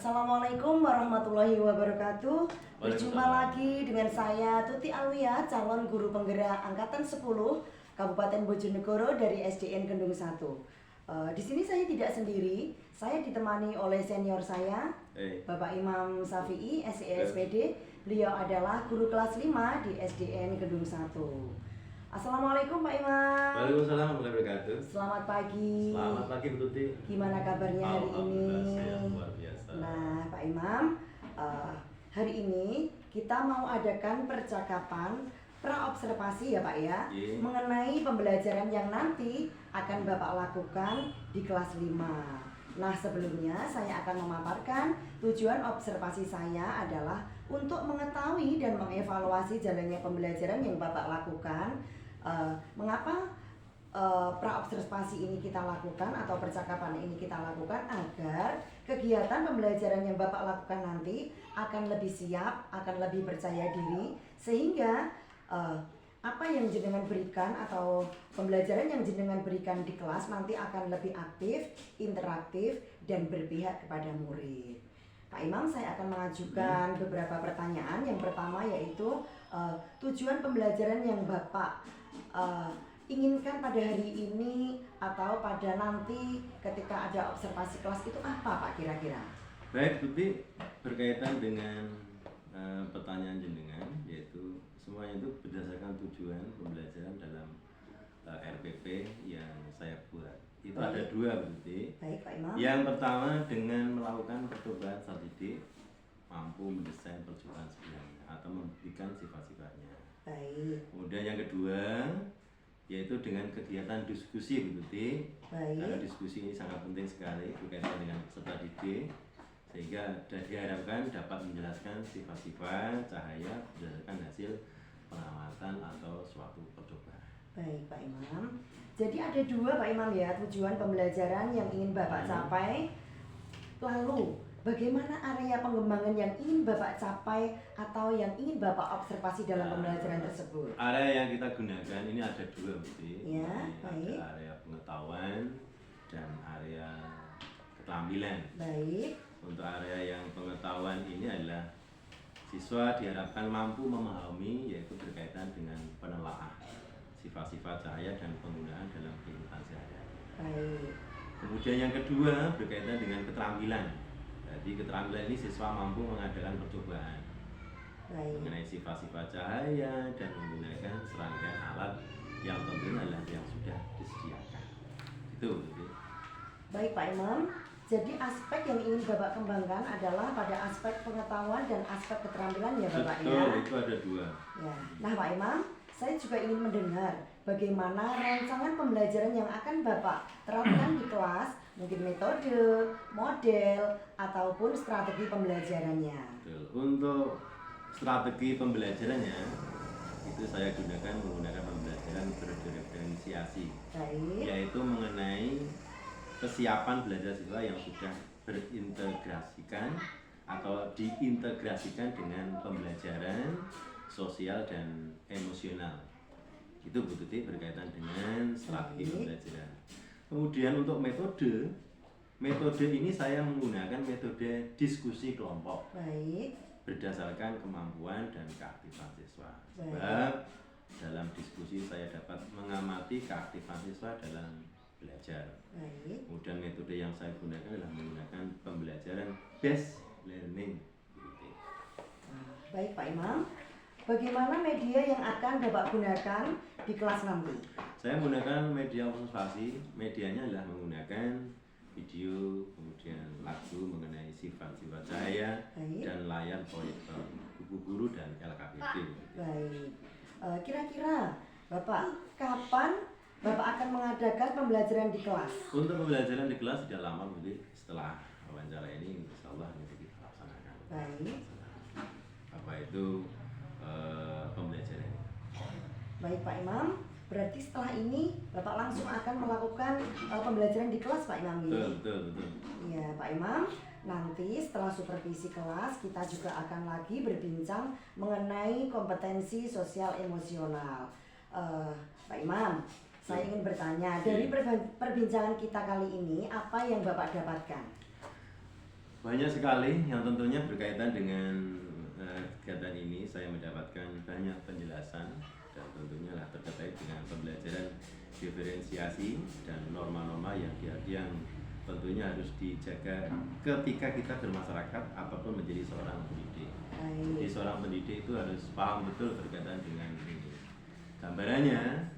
Assalamualaikum warahmatullahi wabarakatuh. Berjumpa lagi dengan saya Tuti Alwiyah, calon guru penggerak angkatan 10 Kabupaten Bojonegoro dari SDN Gendung 1. Di sini saya tidak sendiri, saya ditemani oleh senior saya, Bapak Imam Safi'i, SESPD. Beliau adalah guru kelas 5 di SDN Gendung 1. Assalamualaikum Pak Imam. Waalaikumsalam warahmatullahi wabarakatuh. Selamat pagi. Selamat pagi Bu Tuti. Gimana kabarnya hari ini? Luar biasa. Nah Pak Imam, hari ini kita mau adakan percakapan praobservasi ya Pak ya, mengenai pembelajaran yang nanti akan Bapak lakukan di kelas 5. Nah sebelumnya saya akan memaparkan tujuan observasi saya adalah untuk mengetahui dan mengevaluasi jalannya pembelajaran yang Bapak lakukan. Mengapa praobservasi ini kita lakukan atau percakapan ini kita lakukan agar kegiatan pembelajaran yang Bapak lakukan nanti akan lebih siap, akan lebih percaya diri, sehingga apa yang jenengan berikan atau pembelajaran yang jenengan berikan di kelas nanti akan lebih aktif, interaktif, dan berpihak kepada murid. Pak Imam, saya akan mengajukan beberapa pertanyaan. Yang pertama yaitu tujuan pembelajaran yang Bapak inginkan pada hari ini atau pada nanti ketika ada observasi kelas itu apa Pak kira-kira? Baik Tuti, berkaitan dengan pertanyaan jenengan, yaitu semuanya itu berdasarkan tujuan pembelajaran dalam RPP yang saya buat. Itu ada dua Tuti. Baik Pak Imam. Yang pertama dengan melakukan percobaan strategi mampu mendesain percobaan sebenarnya atau membuktikan sifat-sifatnya. Baik. Kemudian yang kedua yaitu dengan kegiatan diskusi Bu Tuti. Karena diskusi ini sangat penting sekali berkaitan dengan peserta didik, sehingga diharapkan dapat menjelaskan sifat-sifat cahaya berdasarkan hasil pengamatan atau suatu percobaan. Baik Pak Imam. Jadi ada dua Pak Imam ya tujuan pembelajaran yang ingin Bapak capai. Lalu bagaimana area pengembangan yang ingin Bapak capai atau yang ingin Bapak observasi dalam pembelajaran tersebut? Area yang kita gunakan ini ada dua berarti. Ya, baik. Ada area pengetahuan dan area keterampilan. Baik. Untuk area yang pengetahuan ini adalah siswa diharapkan mampu memahami, yaitu berkaitan dengan penelaahan sifat-sifat cahaya dan penggunaan dalam kehidupan sehari-hari. Baik. Kemudian yang kedua berkaitan dengan keterampilan. Jadi keterampilan ini siswa mampu mengadakan percobaan mengenai sifat-sifat cahaya dan menggunakan serangkaian alat yang tentunya adalah yang sudah disediakan. Itu. Baik Pak Imam. Jadi aspek yang ingin Bapak kembangkan adalah pada aspek pengetahuan dan aspek keterampilan ya Bapak ya? Betul, itu ada dua. Ya. Nah Pak Imam, saya juga ingin mendengar bagaimana rancangan pembelajaran yang akan Bapak terapkan di kelas, mungkin metode, model, ataupun strategi pembelajarannya. Betul. Untuk strategi pembelajarannya, itu saya menggunakan pembelajaran berdiferensiasi, yaitu mengenai kesiapan belajar siswa yang sudah berintegrasikan atau diintegrasikan dengan pembelajaran sosial dan emosional. Itu Bu Tuti berkaitan dengan strategi pembelajaran. Kemudian untuk metode ini saya menggunakan metode diskusi kelompok. Berdasarkan kemampuan dan keaktifan siswa. Sebab dalam diskusi saya dapat mengamati keaktifan siswa dalam belajar. Kemudian metode yang saya gunakan adalah menggunakan pembelajaran based learning. Baik Pak Imam. Bagaimana media yang akan Bapak gunakan di kelas nanti? Saya menggunakan media observasi. Medianya adalah menggunakan video, kemudian lagu mengenai sifat-sifat cahaya, dan layar proyektor, buku guru dan LKPD. Baik. Kira-kira Bapak kapan Bapak akan mengadakan pembelajaran di kelas? Untuk pembelajaran di kelas tidak lama, Bu. Setelah wawancara ini, insya Allah nanti kita laksanakan. Baik. Apa itu pembelajaran? Baik Pak Imam. Berarti setelah ini Bapak langsung akan melakukan pembelajaran di kelas Pak Imam ini? Betul. Iya Pak Imam. Nanti setelah supervisi kelas kita juga akan lagi berbincang mengenai kompetensi sosial emosional. Pak Imam, saya ingin bertanya, dari perbincangan kita kali ini, apa yang Bapak dapatkan? Banyak sekali yang tentunya berkaitan dengan kegiatan ini. Saya mendapatkan banyak penjelasan dan tentunya lah terkait dengan pembelajaran diferensiasi dan norma-norma yang tentunya harus dijaga ketika kita bermasyarakat apapun menjadi seorang pendidik. Jadi seorang pendidik itu harus paham betul berkaitan dengan ini. Gambarannya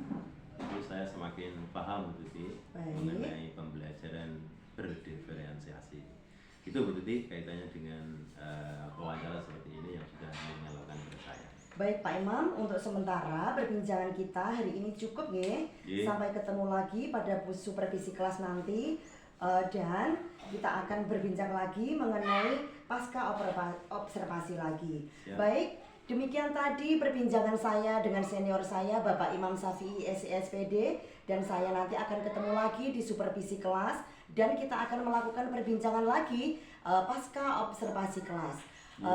itu saya semakin paham mengenai pembelajaran berdiferensiasi. Itu Bu Tuti kaitannya dengan wawancara seperti ini yang sudah dilakukan kepada saya. Baik Pak Imam, untuk sementara perbincangan kita hari ini cukup ya. Sampai ketemu lagi pada supervisi kelas nanti. Dan kita akan berbincang lagi mengenai pasca observasi lagi. Siap. Baik, demikian tadi perbincangan saya dengan senior saya Bapak Imam Syafi'i SISPD, dan saya nanti akan ketemu lagi di supervisi kelas dan kita akan melakukan perbincangan lagi pasca observasi kelas.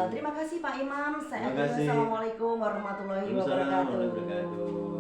Terima kasih Pak Imam. Saya Assalamualaikum warahmatullahi wabarakatuh.